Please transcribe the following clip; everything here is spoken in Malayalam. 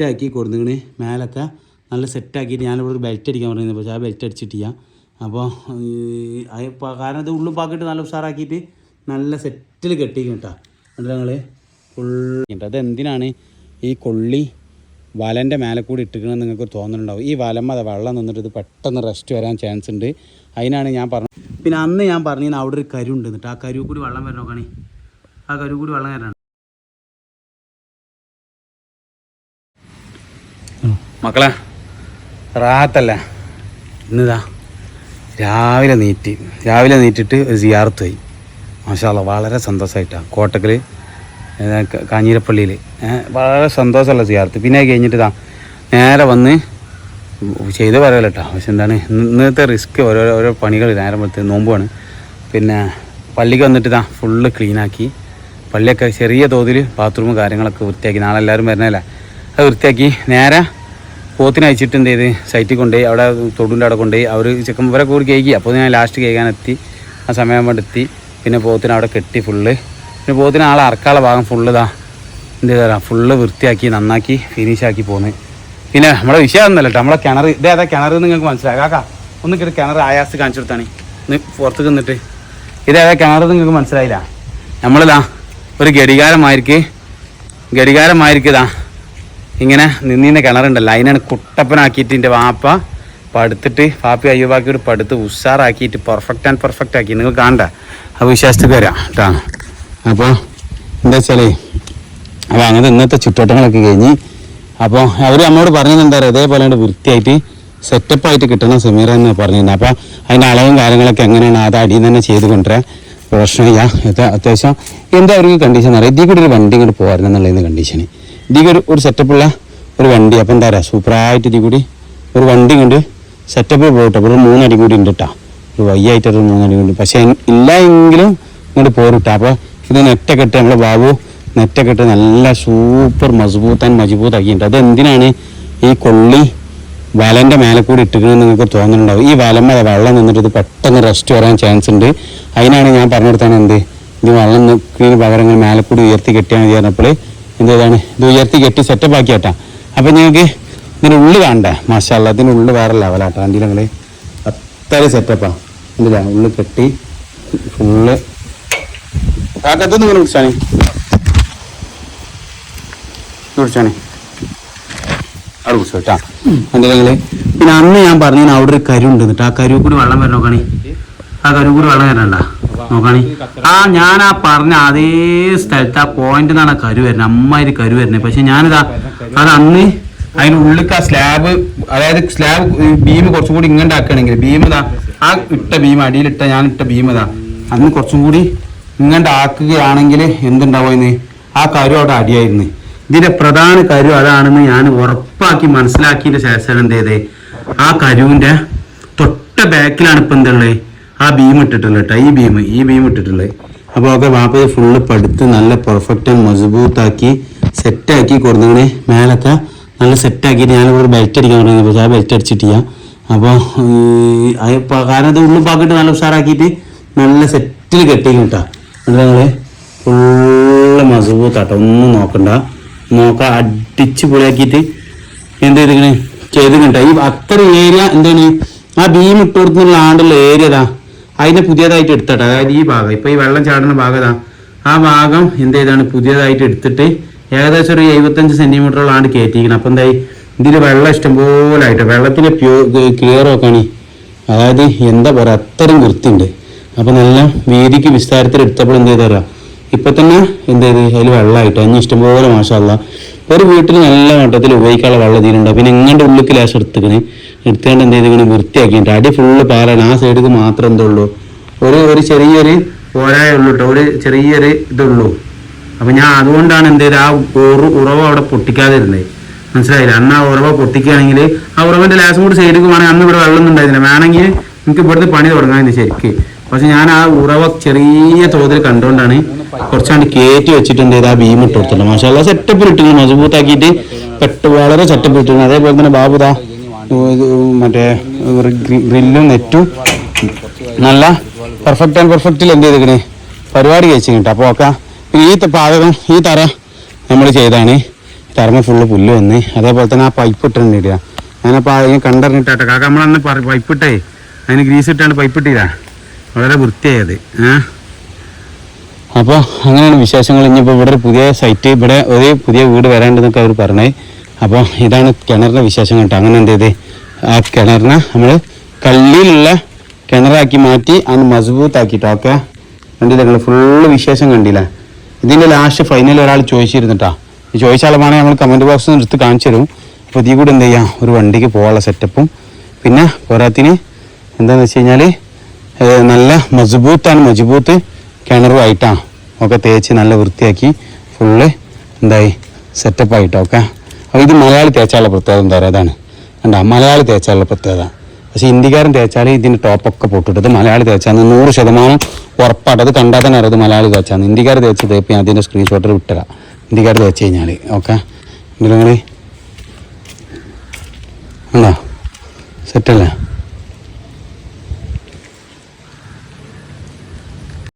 സെറ്റാക്കി കൊടുത്തിങ്ങനെ മേലൊക്കെ നല്ല സെറ്റാക്കിയിട്ട് ഞാനിവിടെ ഒരു ബെൽറ്റ് അടിക്കാൻ പറയുന്നത്, പക്ഷേ ആ ബെൽറ്റ് അടിച്ചിട്ടില്ല. അപ്പോൾ കാരണം ഇത് ഉള്ളും പാക്കിയിട്ട് നല്ല ഉഷാറാക്കിയിട്ട് നല്ല സെറ്റിൽ കെട്ടിക്കും കേട്ടോ. എന്നിട്ട് ഞങ്ങൾ ഫുൾ അതെന്തിനാണ് ഈ കൊള്ളി വലൻ്റെ മേലെ കൂടി ഇട്ടിക്കണമെന്ന് നിങ്ങൾക്ക് തോന്നുന്നുണ്ടാവും. ഈ വലം അത് വെള്ളം നിന്നിട്ട് ഇത് പെട്ടെന്ന് റെസ്റ്റ് വരാൻ ചാൻസ് ഉണ്ട്. അതിനാണ് ഞാൻ പറഞ്ഞത്. പിന്നെ അന്ന് ഞാൻ പറഞ്ഞത് അവിടെ ഒരു കരു ഉണ്ട് എന്നിട്ട് ആ കരു കൂടി വെള്ളം വരണം നോക്കണേ, ആ കരു കൂടി വെള്ളം വരണം. മക്കളെ റാത്തല്ല ഇന്നിതാ രാവിലെ നീറ്റിട്ട് ഒരു സിയാറത്ത് പോയി. മാഷാ അല്ലാഹ് വളരെ സന്തോഷമായിട്ടാണ് കോട്ടക്കൽ കാഞ്ഞിരപ്പള്ളിയിൽ വളരെ സന്തോഷമുള്ള സിയാറത്ത്. പിന്നെ കഴിഞ്ഞിട്ട് നേരെ വന്ന് ചെയ്ത് പറയല കേട്ടോ. പക്ഷെ എന്താണ് ഇന്നത്തെ റിസ്ക് ഓരോ പണികൾ നേരം വെളുത്ത് നോമ്പുമാണ്. പിന്നെ പള്ളിക്ക് വന്നിട്ട് ഫുള്ള് ക്ലീനാക്കി പള്ളിയൊക്കെ ചെറിയ തോതിൽ ബാത്റൂം കാര്യങ്ങളൊക്കെ വൃത്തിയാക്കി. നാളെ എല്ലാവരും വരണല്ലേ, അത് വൃത്തിയാക്കി നേരെ പോത്തിനെ അയച്ചിട്ട് എന്ത് ചെയ്ത് സൈറ്റിൽ കൊണ്ടുപോയി അവിടെ തൊടുൻ്റെ അവിടെ കൊണ്ടുപോയി അവർ ചെക്കന്മാരൊക്കെ കൂടി കേൾക്കി. അപ്പോൾ ഞാൻ ലാസ്റ്റ് കേൾക്കാനെത്തി, ആ സമയം കൊണ്ട് എത്തി. പിന്നെ പോത്തിനെ അവിടെ കെട്ടി ഫുള്ള്. പിന്നെ പോത്തിന് ആളെ അറക്കാനുള്ള ഭാഗം ഫുള്ള് എന്ത് ചെയ്താ ഫുള്ള് വൃത്തിയാക്കി നന്നാക്കി ഫിനിഷാക്കി പോന്ന്. പിന്നെ നമ്മളെ വിഷയം ഒന്നല്ല കേട്ടോ, നമ്മളെ കിണർ ഇതേതാ കിണർ നിങ്ങൾക്ക് മനസ്സിലായി കാക്കാ? ഒന്ന് കിട്ടി കിണർ ആയാസ് കാണിച്ചു കൊടുത്താണ് ഇന്ന് പുറത്ത് നിന്നിട്ട്. ഇതേതാ കിണർ നിങ്ങൾക്ക് മനസ്സിലായില്ല? ഒരു ഘടികാരമായിരിക്കതാ ഇങ്ങനെ നിന്നീൻ്റെ കിണറുണ്ടല്ലോ, അതിനാണ് കുട്ടപ്പനാക്കിയിട്ട് എൻ്റെ വാപ്പ പടുത്തിട്ട് പാപ്പി അയ്യൂബാക്കിയോട് പടുത്ത് ഉഷാറാക്കിയിട്ട് പെർഫെക്റ്റ് ആക്കി. നിങ്ങൾ കാണണ്ട, അപ്പോൾ വിശ്വാസത്തിൽ വരാം കേട്ടോ. അപ്പോൾ എന്താ വെച്ചാൽ അപ്പോൾ അങ്ങനത്തെ ഇന്നത്തെ ചുറ്റോട്ടങ്ങളൊക്കെ കഴിഞ്ഞ് അപ്പോൾ അവർ നമ്മളോട് പറഞ്ഞത് എന്താ പറയുക, ഇതേപോലെ വൃത്തിയായിട്ട് സെറ്റപ്പായിട്ട് കിട്ടണം സമീറ എന്ന് പറഞ്ഞിരുന്നത്. അപ്പോൾ അതിൻ്റെ അളവും കാര്യങ്ങളൊക്കെ എങ്ങനെയാണ് അത് അടിയിൽ തന്നെ ചെയ്ത് കൊണ്ടുവരാൻ പ്രശ്നമില്ല. അത്യാവശ്യം എന്താ അവർക്ക് കണ്ടീഷൻ അറിയാം, ഇതിൽ കൂടി ഒരു വണ്ടി ഇങ്ങോട്ട് പോരണം എന്നുള്ളതിന് കണ്ടീഷന്. ഇതിൽ ഒരു സെറ്റപ്പുള്ള ഒരു വണ്ടി. അപ്പോൾ എന്താ പറയുക സൂപ്പറായിട്ട് ഇതിൽ കൂടി ഒരു വണ്ടി കൊണ്ട് സെറ്റപ്പ് പോയിട്ട് അപ്പോൾ ഒരു 3 അടി കൂടി ഉണ്ട് കേട്ടോ, ഒരു വയ്യായിട്ടൊരു 3 അടി കൊണ്ട്. പക്ഷേ ഇല്ല എങ്കിലും ഇങ്ങോട്ട് പോരിട്ടാ. അപ്പോൾ ഇത് നെറ്റൊക്കെ ഇട്ട് നമ്മളെ ബാബു നെറ്റൊക്കെ ഇട്ട് നല്ല സൂപ്പർ മജബൂത്താക്കിയിട്ടുണ്ട്. അത് എന്തിനാണ് ഈ കൊള്ളി വലൻ്റെ മേലെ കൂടി ഇട്ടിക്കണമെന്ന് നിങ്ങൾക്ക് തോന്നുന്നുണ്ടാവും. ഈ വലം വെള്ളം നിന്നിട്ട് ഇത് പെട്ടെന്ന് റെസ്റ്റ് വരാൻ ചാൻസ് ഉണ്ട്. അതിനാണ് ഞാൻ പറഞ്ഞു കൊടുത്താണ് ഇത് വെള്ളം നിൽക്കുന്നതിന് പകരം ഇങ്ങനെ മേലെ കൂടി ഉയർത്തി കെട്ടിയാൽ മതി പറഞ്ഞപ്പോൾ എന്ത് ചെയ്താണ് ഇത് ഉയർത്തി കെട്ടി സെറ്റപ്പ് ആക്കി കേട്ടാ. അപ്പം ഞങ്ങൾക്ക് ഇതിനുള്ളിൽ കാണണ്ടേ, മാഷാ അല്ലാഹ് ഇതിനുള്ളിൽ വേറെ ലെവലാട്ടോ. വണ്ടിയിൽ ഞങ്ങൾ അത്ര സെറ്റപ്പാണ്. എന്തില്ല ഉള്ളിൽ കെട്ടി ഫുള്ള് കാക്കത്തൊന്നും ഇങ്ങനെ കുടിച്ചാണേ അവിടെ കുടിച്ചു കേട്ടാ എന്തെങ്കിലും. പിന്നെ അന്ന് ഞാൻ പറഞ്ഞു അവിടെ ഒരു കരു ഉണ്ട് എന്നിട്ട് ആ കരു കൂടി വെള്ളം വരണം നോക്കണേ, ആ കരു കൂടി വെള്ളം വരണ്ട നോക്കണേ. ഞാൻ പറഞ്ഞ അതേ സ്ഥലത്ത് ആ പോയിന്റ് നിന്നാണ് കരു വരുന്നത്, അമ്മാതിരി കരു വരുന്നത്. പക്ഷെ ഞാനിതാ അത് അന്ന് അതിനുള്ളിലേക്ക് ആ സ്ലാബ്, അതായത് സ്ലാബ് ബീം കുറച്ചും കൂടി ഇങ്ങോട്ട് ആക്കുകയാണെങ്കിൽ ബീം ആ ഇട്ട ബീം അടിയിലിട്ട ഞാൻ ഇട്ട ബീം അന്ന് കുറച്ചും കൂടി ഇങ്ങോട്ട് ആക്കുകയാണെങ്കിൽ എന്തുണ്ടാവുമെന്ന് ആ കരു അവിടെ അടിയായിരുന്നു. ഇതിന്റെ പ്രധാന കരു അതാണെന്ന് ഞാൻ ഉറപ്പാക്കി മനസ്സിലാക്കിയതിന്റെ ശേഷം എന്ത് ചെയ്തേ ആ കരുവിന്റെ തൊട്ട ബാക്കിലാണ് ഇപ്പം എന്തുള്ളത് ആ ബീം ഇട്ടിട്ടുള്ളത് കേട്ടോ, ഈ ബീം ഇട്ടിട്ടുള്ളത്. അപ്പോൾ ഒക്കെ വാപ്പ ഫുള്ള് പടുത്ത് നല്ല പെർഫെക്റ്റ് മജബൂത്താക്കി സെറ്റാക്കി കൊടുത്തങ്ങനെ മേലൊക്കെ നല്ല സെറ്റാക്കിയിട്ട് ഞാനിവിടെ ബെൽറ്റ് അടിക്കാൻ പറയുന്നത്, പക്ഷേ ആ ബെൽറ്റ് അടിച്ചിട്ടില്ല. അപ്പോൾ കാരണം ഇത് ഉള്ളും പാക്കിയിട്ട് നല്ല ഉഷാറാക്കിയിട്ട് നല്ല സെറ്റിൽ കെട്ടിക്കും കേട്ടോ. എന്നിട്ട് ഞങ്ങൾ ഫുള്ള് മജബൂത്താട്ടോ, ഒന്നും നോക്കാം അടിച്ച് പൊളിയാക്കിയിട്ട് എന്ത് ചെയ്ത് കേട്ടോ. ഈ അത്ര ഏരിയ എന്താണ് ആ ബീം ഇട്ട് കൊടുത്തുള്ള ആണ്ടുള്ള ഏരിയ അതിനെ പുതിയതായിട്ട് എടുത്തട്ടെ. അതായത് ഈ ഭാഗം ഇപ്പോൾ ഈ വെള്ളം ചാടുന്ന ഭാഗം ആ ഭാഗം എന്ത് ചെയ്താണ് പുതിയതായിട്ട് എടുത്തിട്ട് ഏകദേശം ഒരു 75 സെൻറ്റിമീറ്ററോളം ആണ്ട് കയറ്റിയിരിക്കണം. അപ്പം എന്തായി ഇതിൽ വെള്ളം ഇഷ്ടംപോലെ ആയിട്ട് വെള്ളത്തിൻ്റെ ക്ലിയർ നോക്കാണ്, അതായത് എന്താ പറയുക അത്രയും വൃത്തിയുണ്ട്. അപ്പം നല്ല വീതിക്ക് വിസ്താരത്തിൽ എടുത്തപ്പോൾ എന്ത് ചെയ്ത് തരാം ഇപ്പം തന്നെ എന്ത് ചെയ്ത് അതിൽ വെള്ളമായിട്ട് അഞ്ഞ് ഇഷ്ടംപോലെ മാഷാ അല്ലാഹ് ഒരു വീട്ടിൽ നല്ല മട്ടത്തിൽ ഉപയോഗിക്കാനുള്ള വെള്ളം ഇതിലുണ്ടാവും. പിന്നെ ഇങ്ങോട്ട് ഉള്ളിൽ ലേശം എടുത്തുകൊണ്ട് എന്ത് ചെയ്തിങ്ങനെ വൃത്തിയാക്കിയിട്ട് അടി ഫുള്ള് പാലാണ്. ആ സൈഡിൽ മാത്രം എന്തുള്ളൂ ഒരു ചെറിയൊരു പോരായ ഉള്ളൂ കേട്ടോ, ഒരു ചെറിയൊരു ഇതുള്ളൂ. അപ്പം ഞാൻ അതുകൊണ്ടാണ് എന്ത് ചെയ്ത് ആ ഉറവ് അവിടെ പൊട്ടിക്കാതിരുന്നത്, മനസ്സിലായില്ല? അന്ന് ആ ഉറവ പൊട്ടിക്കുകയാണെങ്കിൽ ആ ഉറവിൻ്റെ ലേശം കൂടി സൈഡിൽ വേണമെങ്കിൽ അന്ന് ഇവിടെ വെള്ളം ഒന്നും ഉണ്ടായിരുന്നില്ല, വേണമെങ്കിൽ എനിക്ക് ഇവിടുത്തെ പണി തുടങ്ങാമെന്ന് ശരിക്ക്. പക്ഷെ ഞാൻ ആ ഉറവ ചെറിയ തോതിൽ കണ്ടുകൊണ്ടാണ് കുറച്ചാണ്ട് കയറ്റി വെച്ചിട്ട് എന്ത് ചെയ്ത് ആ ബീം ഇട്ട് കൊടുത്തില്ല. മാഷാ അല്ലാഹ് സെറ്റപ്പിൽ ഇട്ടിരുന്നു, മജബൂത്താക്കിയിട്ട് വളരെ സെറ്റപ്പ് ഇട്ടിരുന്നു. അതേപോലെ തന്നെ ബാബുദാ മറ്റേ ഗ്രില്ലും നെറ്റും നല്ല പെർഫെക്റ്റിൽ എന്ത് ചെയ്തിരിക്കണേ പരിപാടി കഴിച്ചു കിട്ടും. അപ്പോൾ ഒക്കെ ഈ പാചകം ഈ തറ നമ്മൾ ചെയ്താണ്. തറമ ഫുള്ള് പുല്ല് വന്ന്. അതേപോലെ തന്നെ ആ പൈപ്പ് ഇട്ടിട്ടുണ്ടില്ല. ഞാനപ്പോൾ അതിന് കണ്ടറിഞ്ഞിട്ടാട്ടെ കാക്ക നമ്മളന്ന് പൈപ്പ് ഇട്ടേ അതിന് ഗ്രീസ് ഇട്ടാണ്ട് പൈപ്പ് ഇട്ടില്ല. വളരെ വൃത്തിയായത്. അപ്പോൾ അങ്ങനെയാണ് വിശേഷങ്ങൾ. ഇനിയിപ്പോൾ ഇവിടെ ഒരു പുതിയ സൈറ്റ്, ഇവിടെ ഒരു പുതിയ വീട് വരാണ്ടെന്നൊക്കെ അവർ പറഞ്ഞേ. അപ്പോൾ ഇതാണ് കിണറിൻ്റെ വിശേഷം കേട്ടോ. അങ്ങനെ എന്ത് ചെയ്ത് ആ കിണറിനെ നമ്മൾ കല്ലിലുള്ള കിണറാക്കി മാറ്റി അന്ന് മസ്ബൂത്താക്കിട്ടോ. ഓക്കെ, കണ്ടില്ല നിങ്ങൾ ഫുള്ള് വിശേഷം കണ്ടില്ല. ഇതിൻ്റെ ലാസ്റ്റ് ഫൈനൽ ഒരാൾ ചോദിച്ചിരുന്നിട്ടാ. ഈ ചോദിച്ചാളാണ് നമ്മൾ കമൻറ്റ് ബോക്സിൽ നിന്ന് എടുത്ത് കാണിച്ചു തരും. അപ്പോൾ ഇതിൽ കൂടെ എന്ത് ചെയ്യാം, ഒരു വണ്ടിക്ക് പോകാനുള്ള സെറ്റപ്പും പിന്നെ പോരാത്തിന് എന്താണെന്ന് വെച്ച് കഴിഞ്ഞാൽ നല്ല മജ്ബൂത്ത് കിണറുമായിട്ടാണ് ഒക്കെ തേച്ച് നല്ല വൃത്തിയാക്കി ഫുള്ള് എന്തായി സെറ്റപ്പായിട്ടോ. ഓക്കെ, അപ്പോൾ ഇത് മലയാളി തേച്ചാലുള്ള പ്രത്യേകത എന്താ പറയുക, അതാണ് കണ്ടാ മലയാളി തേച്ചാലുള്ള പ്രത്യേകത. പക്ഷേ ഇന്ത്യക്കാരൻ തേച്ചാൽ ഇതിൻ്റെ ടോപ്പൊക്കെ പൊട്ടിട്ടത് മലയാളി തേച്ചാന്ന് 100% ഉറപ്പായിട്ട്. അത് കണ്ടാൽ തന്നെ അറിയത് മലയാളി തേച്ചാന്ന്. ഇന്ത്യക്കാർ തേച്ച് തേപ്പ് ഞാൻ അതിൻ്റെ സ്ക്രീൻഷോട്ടിൽ വിട്ടുതരാം. ഇന്ത്യക്കാർ തേച്ച് കഴിഞ്ഞാൽ ഓക്കെ നിങ്ങൾ ഉണ്ടോ സെറ്റല്ലേ.